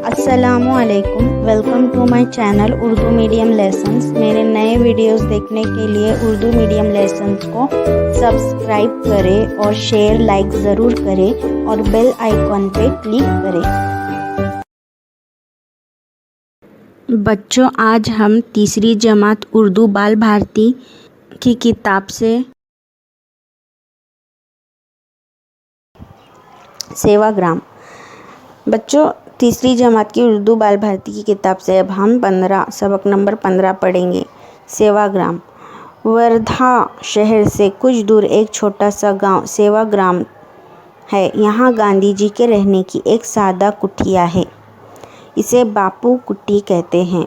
अस्सलामुअलैकुम, welcome to my channel Urdu medium lessons. मेरे नए वीडियोस देखने के लिए उर्दू मीडियम लेसन्स को सब्सक्राइब करें और शेयर लाइक ज़रूर करें और बेल आइकॉन पे क्लिक करें। बच्चों, आज हम तीसरी जमात उर्दू बाल भारती की किताब से सेवाग्राम। बच्चों, तीसरी जमात की उर्दू बाल भारती की किताब से अब हम सबक नंबर 15 पढ़ेंगे। सेवाग्राम। वर्धा शहर से कुछ दूर एक छोटा सा गांव सेवाग्राम है। यहाँ गांधी जी के रहने की एक सादा कुटिया है। इसे बापू कुटी कहते हैं।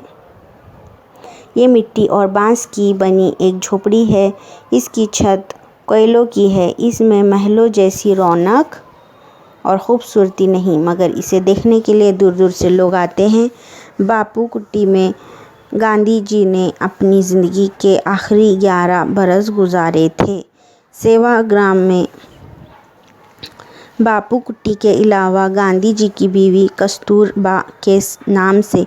ये मिट्टी और बांस की बनी एक झोपड़ी है। इसकी छत कोयलों की है। इसमें महलों जैसी रौनक और ख़ूबसूरती नहीं, मगर इसे देखने के लिए दूर दूर से लोग आते हैं। बापू कुटी में गांधी जी ने अपनी ज़िंदगी के आखिरी 11 बरस गुजारे थे। सेवाग्राम में बापू कुटी के अलावा गांधी जी की बीवी कस्तूरबा के नाम से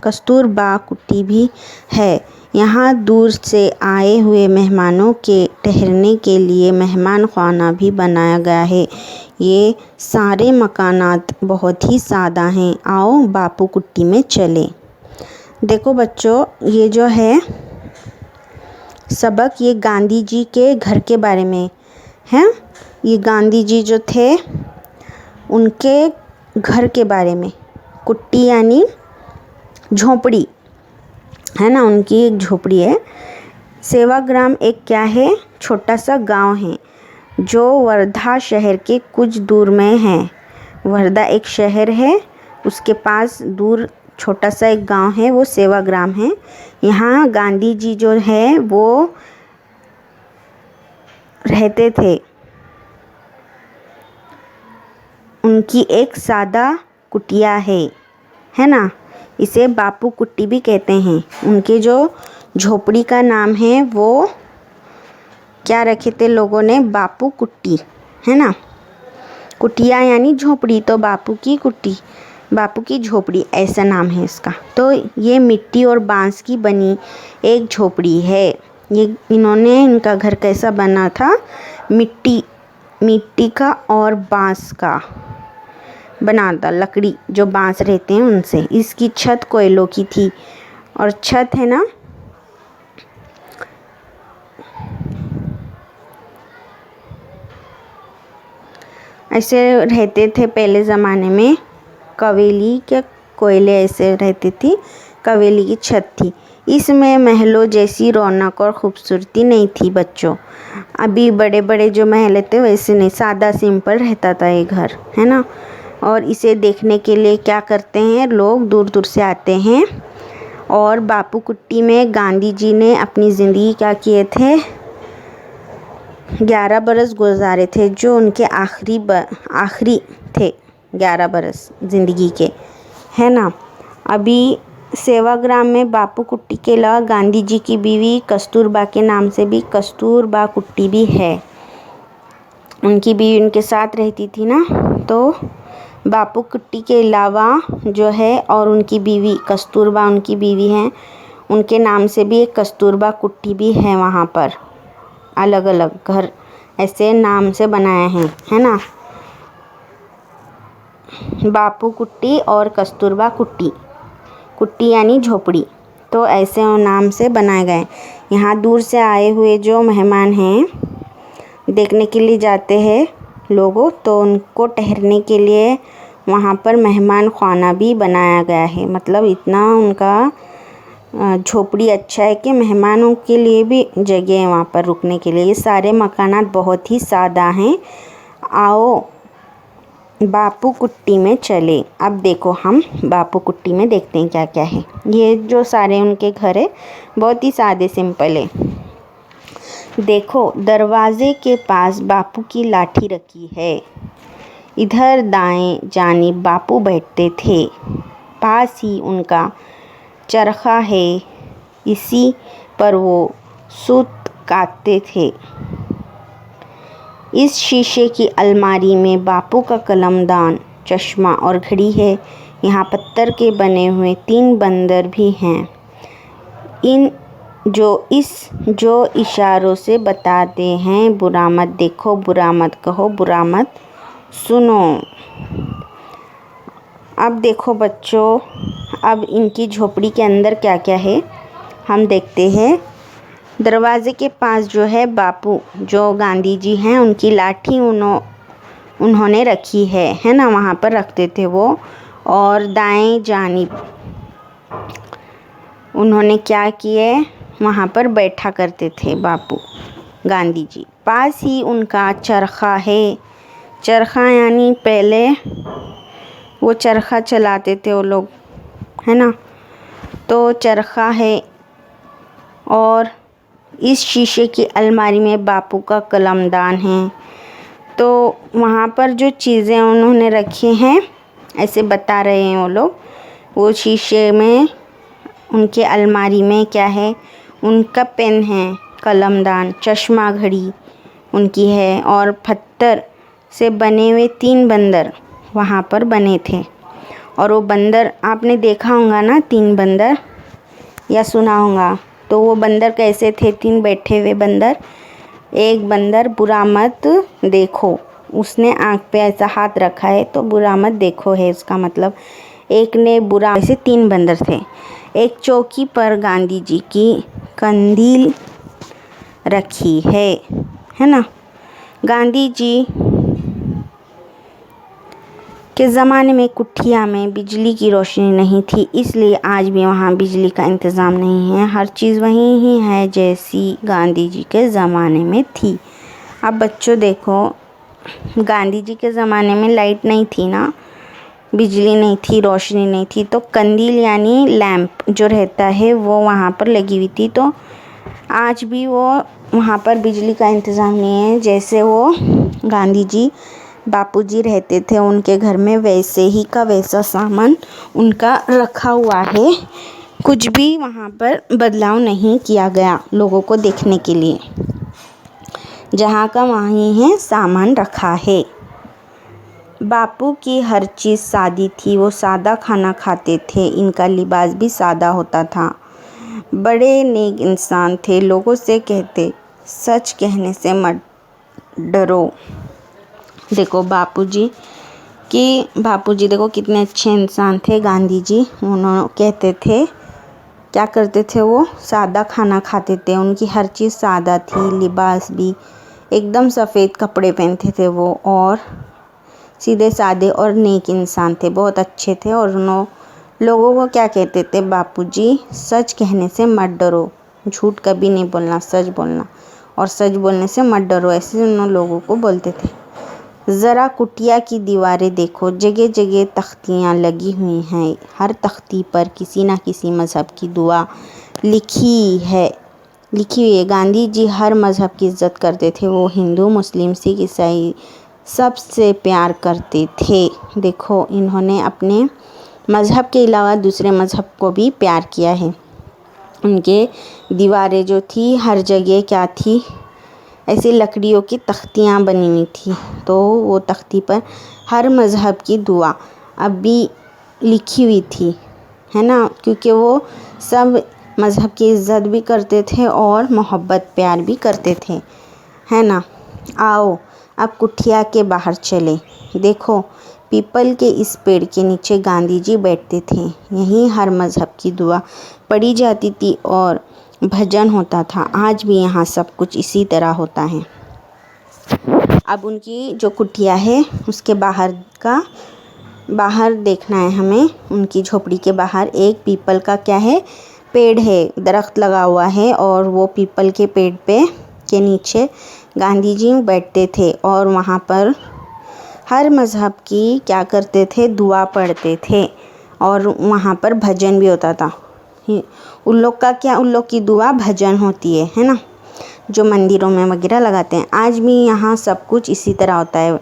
कस्तूरबा कुटी भी है। यहाँ दूर से आए हुए मेहमानों के ठहरने के लिए मेहमान खाना भी बनाया गया है। ये सारे मकानात बहुत ही सादा हैं। आओ बापू कुटी में चले। देखो बच्चों, ये जो है सबक, ये गांधी जी के घर के बारे में है। ये गांधी जी जो थे उनके घर के बारे में। कुट्टी यानी झोपड़ी है ना, उनकी एक झोपड़ी है। सेवाग्राम एक क्या है, छोटा सा गांव है जो वर्धा शहर के कुछ दूर में है। वर्धा एक शहर है, उसके पास दूर छोटा सा एक गांव है, वो सेवाग्राम है। यहाँ गांधी जी जो है वो रहते थे। उनकी एक सादा कुटिया है ना। इसे बापू कुटी भी कहते हैं। उनके जो झोपड़ी का नाम है वो क्या रखे थे लोगों ने, बापू कुटी, है ना। कुटिया यानी झोपड़ी, तो बापू की कुटी, बापू की झोपड़ी, ऐसा नाम है इसका। तो ये मिट्टी और बांस की बनी एक झोपड़ी है। ये इनका घर कैसा बना था, मिट्टी का और बांस का बना था, लकड़ी जो बांस रहते हैं उनसे। इसकी छत कोयलों की थी, और छत है ना, ऐसे रहते थे पहले ज़माने में। कवेली के कोयले ऐसे रहती थी, कवेली की छत थी। इसमें महलों जैसी रौनक और ख़ूबसूरती नहीं थी बच्चों। अभी बड़े बड़े जो महल थे वैसे नहीं, सादा सिंपल रहता था ये घर, है ना। और इसे देखने के लिए क्या करते हैं, लोग दूर दूर से आते हैं। और बापू कुटी में गांधी जी ने अपनी ज़िंदगी क्या किए थे, 11 बरस गुजारे थे, जो उनके आखिरी थे 11 बरस ज़िंदगी के, है ना। अभी सेवाग्राम में बापू कुटी के अलावा गांधी जी की बीवी कस्तूरबा के नाम से भी कस्तूरबा कुटी भी है। उनकी बीवी उनके साथ रहती थी ना, तो बापू कुटी के अलावा जो है और उनकी बीवी कस्तूरबा उनकी बीवी हैं, उनके नाम से भी एक कस्तूरबा कुटी भी है। वहाँ पर अलग अलग घर ऐसे नाम से बनाए हैं, है ना। बापू कुटी और कस्तूरबा कुटी, कुटी यानी झोपड़ी, तो ऐसे नाम से बनाए गए। यहाँ दूर से आए हुए जो मेहमान हैं, देखने के लिए जाते हैं लोगों, तो उनको ठहरने के लिए वहाँ पर मेहमान खाना भी बनाया गया है। मतलब इतना उनका झोपड़ी अच्छा है कि मेहमानों के लिए भी जगह है वहाँ पर रुकने के लिए। ये सारे मकानात बहुत ही सादा हैं। आओ बापू कुटी में चले। अब देखो हम बापू कुटी में देखते हैं क्या क्या है। ये जो सारे उनके घर है बहुत ही सादे सिंपल है। देखो, दरवाजे के पास बापू की लाठी रखी है। इधर दाएं जानिब बापू बैठते थे। पास ही उनका चरखा है, इसी पर वो सूत काटते थे। इस शीशे की अलमारी में बापू का कलमदान चश्मा और घड़ी है। यहाँ पत्थर के बने हुए 3 बंदर भी हैं। जो इशारों से बताते हैं बुरा मत देखो, बुरा मत कहो, बुरा मत सुनो। अब देखो बच्चों, अब इनकी झोपड़ी के अंदर क्या क्या है हम देखते हैं। दरवाजे के पास जो है बापू जो गांधी जी हैं उनकी लाठी उन्होंने रखी है ना, वहाँ पर रखते थे वो। और दाएं जानिब उन्होंने क्या किए, वहाँ पर बैठा करते थे बापू गांधी जी। पास ही उनका चरखा है। चरखा यानी पहले वो चरखा चलाते थे वो लोग, है ना, तो चरखा है। और इस शीशे की अलमारी में बापू का कलमदान है। तो वहाँ पर जो चीज़ें उन्होंने रखी हैं ऐसे बता रहे हैं वो लोग। वो शीशे में उनके अलमारी में क्या है, उनका पेन है, कलमदान, चश्मा, घड़ी उनकी है। और पत्थर से बने हुए 3 बंदर वहाँ पर बने थे। और वो बंदर आपने देखा होगा ना, 3 बंदर, या सुना होगा। तो वो बंदर कैसे थे, 3 बैठे हुए बंदर। एक बंदर बुरा मत देखो, उसने आँख पे ऐसा हाथ रखा है तो बुरा मत देखो है उसका मतलब। एक ने बुरा, ऐसे 3 बंदर थे। एक चौकी पर गांधी जी की कंदील रखी है ना। गांधी जी के ज़माने में कुटिया में बिजली की रोशनी नहीं थी, इसलिए आज भी वहाँ बिजली का इंतज़ाम नहीं है। हर चीज़ वहीं ही है जैसी गांधी जी के ज़माने में थी। अब बच्चों देखो, गांधी जी के ज़माने में लाइट नहीं थी ना, बिजली नहीं थी, रोशनी नहीं थी, तो कंदील यानी लैंप जो रहता है वो वहाँ पर लगी हुई थी। तो आज भी वो वहाँ पर बिजली का इंतज़ाम नहीं है। जैसे वो गांधी जी बापूजी रहते थे उनके घर में, वैसे ही का वैसा सामान उनका रखा हुआ है। कुछ भी वहाँ पर बदलाव नहीं किया गया लोगों को देखने के लिए। जहाँ का वहीं है सामान रखा है। बापू की हर चीज़ सादी थी, वो सादा खाना खाते थे। इनका लिबास भी सादा होता था। बड़े नेक इंसान थे, लोगों से कहते सच कहने से मत डरो। देखो बापूजी देखो कितने अच्छे इंसान थे गांधी जी। उन्होंने कहते थे, क्या करते थे, वो सादा खाना खाते थे। उनकी हर चीज़ सादा थी, लिबास भी एकदम सफ़ेद कपड़े पहनते थे वो, और सीधे सादे और नेक इंसान थे, बहुत अच्छे थे। और उन्होंने लोगों को क्या कहते थे बापूजी, सच कहने से मत डरो, झूठ कभी नहीं बोलना, सच बोलना, और सच बोलने से मत डरो, ऐसे उन्होंने लोगों को बोलते थे। ज़रा कुटिया की दीवारें देखो, जगह जगह तख्तियाँ लगी हुई हैं। हर तख्ती पर किसी न किसी मज़हब की दुआ लिखी हुई है। गांधी जी हर मज़हब की इज़्ज़त करते थे। वो हिंदू, मुस्लिम, सिख, ईसाई सबसे प्यार करते थे। देखो इन्होंने अपने मज़हब के अलावा दूसरे मज़हब को भी प्यार किया है। उनके दीवारें जो थी हर जगह क्या थी, ऐसी लकड़ियों की तख्तियाँ बनी हुई थी। तो वो तख्ती पर हर मज़हब की दुआ अब भी लिखी हुई थी, है ना, क्योंकि वो सब मज़हब की इज़्ज़त भी करते थे और मोहब्बत प्यार भी करते थे, है ना। आओ अब कुटिया के बाहर चले। देखो पीपल के इस पेड़ के नीचे गांधी जी बैठते थे। यहीं हर मज़हब की दुआ पढ़ी जाती थी और भजन होता था। आज भी यहाँ सब कुछ इसी तरह होता है। अब उनकी जो कुटिया है उसके बाहर देखना है हमें। उनकी झोपड़ी के बाहर एक पीपल का क्या है, पेड़ है, दरख्त लगा हुआ है। और वो पीपल के पेड़ के नीचे गांधी जी बैठते थे और वहाँ पर हर मज़हब की क्या करते थे, दुआ पढ़ते थे। और वहाँ पर भजन भी होता था। उन लोग की दुआ भजन होती है ना, जो मंदिरों में वगैरह लगाते हैं। आज भी यहाँ सब कुछ इसी तरह होता है।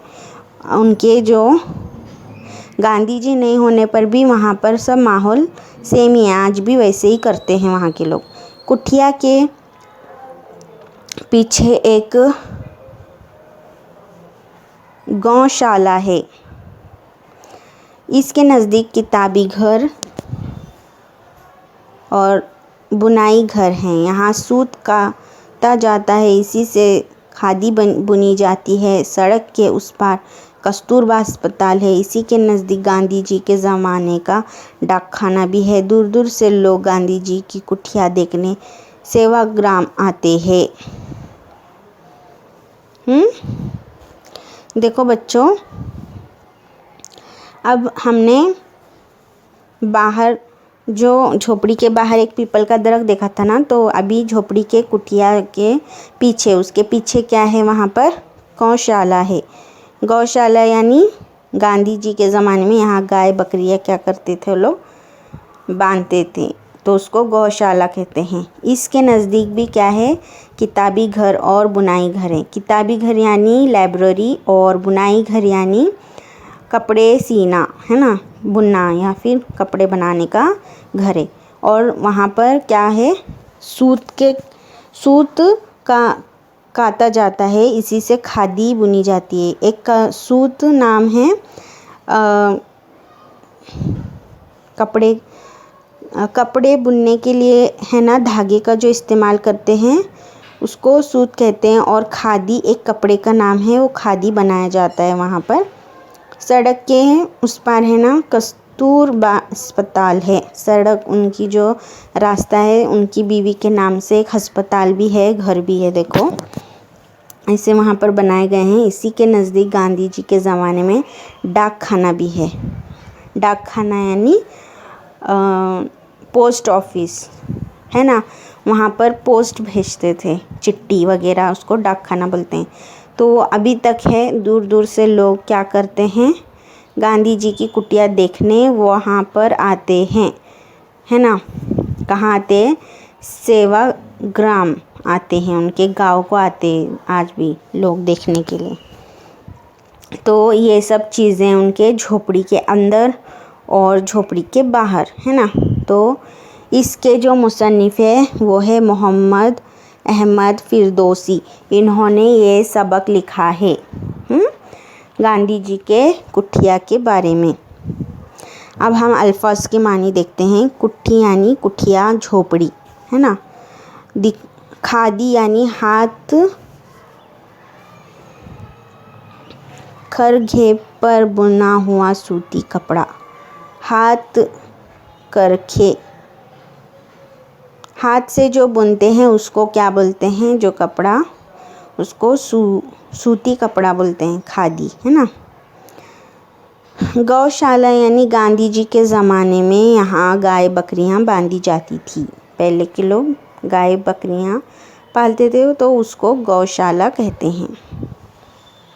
उनके जो गांधी जी नहीं होने पर भी वहाँ पर सब माहौल सेम ही है, आज भी वैसे ही करते हैं वहाँ के लोग। कुटिया के पीछे एक गौशाला है। इसके नज़दीक किताबी घर और बुनाई घर हैं। यहाँ सूत काता जाता है, इसी से खादी बुनी जाती है। सड़क के उस पार कस्तूरबा अस्पताल है, इसी के नज़दीक गांधी जी के ज़माने का डाकखाना भी है। दूर दूर से लोग गांधी जी की कुटिया देखने सेवाग्राम आते हैं। देखो बच्चों, अब हमने बाहर जो झोपड़ी के बाहर एक पीपल का दरख्त देखा था ना, तो अभी झोपड़ी के कुटिया के पीछे, उसके पीछे क्या है, वहाँ पर गौशाला है। गौशाला यानी गांधी जी के ज़माने में यहाँ गाय बकरियाँ क्या करते थे, वो लोग बांधते थे, तो उसको गौशाला कहते हैं। इसके नज़दीक भी क्या है, किताबी घर और बुनाई घर है। किताबी घर यानी लाइब्रेरी, और बुनाई घर यानी कपड़े सीना, है ना, बुनना या फिर कपड़े बनाने का घर है। और वहाँ पर क्या है, सूत का काता जाता है, इसी से खादी बुनी जाती है। एक का सूत नाम है, कपड़े बुनने के लिए, है ना, धागे का जो इस्तेमाल करते हैं उसको सूत कहते हैं। और खादी एक कपड़े का नाम है, वो खादी बनाया जाता है वहाँ पर। सड़क के उस पार है ना कस्तूरबा अस्पताल है। सड़क, उनकी जो रास्ता है, उनकी बीवी के नाम से एक अस्पताल भी है, घर भी है। देखो ऐसे वहाँ पर बनाए गए हैं। इसी के नज़दीक गांधी जी के ज़माने में डाक खाना भी है। डाक खाना यानी पोस्ट ऑफिस, है ना, वहाँ पर पोस्ट भेजते थे, चिट्ठी वगैरह, उसको डाक खाना बोलते हैं। तो अभी तक है। दूर दूर से लोग क्या करते हैं, गांधी जी की कुटिया देखने वहाँ पर आते हैं, है ना। कहाँ आते हैं, सेवाग्राम आते हैं, उनके गांव को आते हैं आज भी लोग देखने के लिए। तो ये सब चीज़ें उनके झोपड़ी के अंदर और झोपड़ी के बाहर, है ना। तो इसके जो मुसन्निफ़ है वो है मोहम्मद अहमद फिरदौसी। इन्होंने ये सबक लिखा है गांधी जी के कुटिया के बारे में। अब हम अल्फाज के मानी देखते हैं। कुट्टी यानी कुटिया, झोपड़ी, है ना। खादी यानी हाथ खरघे पर बुना हुआ सूती कपड़ा। हाथ करखे, हाथ से जो बुनते हैं उसको क्या बोलते हैं, जो कपड़ा, उसको सूती कपड़ा बोलते हैं, खादी, है ना। गौशाला यानी गांधी जी के ज़माने में यहाँ गाय बकरियाँ बांधी जाती थी। पहले के लोग गाय बकरियाँ पालते थे, तो उसको गौशाला कहते हैं।